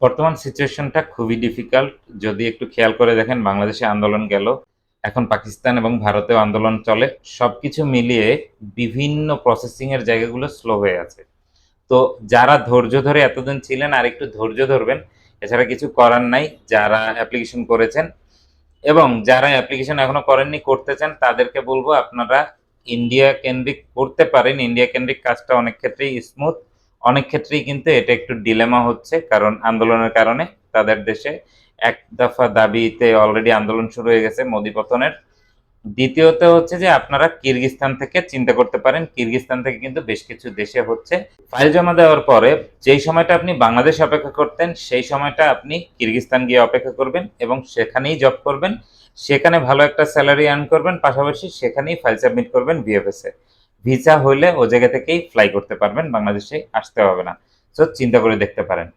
বর্তমান সিচুয়েশনটা খুবই ডিফিকাল্ট। যদি একটু খেয়াল করে দেখেন, বাংলাদেশে আন্দোলন গেল, এখন পাকিস্তান এবং ভারতেও আন্দোলন চলে। সবকিছু মিলিয়ে বিভিন্ন প্রসেসিং এর জায়গাগুলো স্লো হয়ে আছে। তো যারা ধৈর্য ধরে এতদিন ছিলেন আর একটু ধৈর্য ধরবেন, এছাড়া কিছু করার নাই। যারা অ্যাপ্লিকেশন করেছেন এবং যারা অ্যাপ্লিকেশন এখনো করেননি, করতে চান, তাদেরকে বলবো আপনারা ইন্ডিয়া কেন্দ্রিক করতে পারেন। ইন্ডিয়া কেন্দ্রিক কাজটা অনেক ক্ষেত্রেই স্মুথ, অনেক ক্ষেত্রেই কিন্তু এটা একটু ডিলেমা হচ্ছে, কারণ আন্দোলনের কারণে তাদের দেশে এক দফা দাবিতে অলরেডি আন্দোলন শুরু হয়ে গেছে মোদি পতনের। দ্বিতীয়ত হচ্ছে যে আপনারা কিরগিজস্তান থেকে চিন্তা করতে পারেন। কিরগিজস্তান থেকে কিন্তু বেশ কিছু দেশে হচ্ছে। ফাইল জমা দেওয়ার পরে যেই সময়টা আপনি বাংলাদেশ অপেক্ষা করতেন, সেই সময়টা আপনি কিরগিজস্তান গিয়ে অপেক্ষা করবেন এবং সেখানেই জব করবেন। সেখানে ভালো একটা স্যালারি আর্ন করবেন, পাশাপাশি সেখানেই ফাইল সাবমিট করবেন ভিএফএস এ। ভিসা হইলে ও জায়গা থেকেই ফ্লাই করতে পারবেন, বাংলাদেশে আসতে হবে না। সো চিন্তা করে দেখতে পারেন।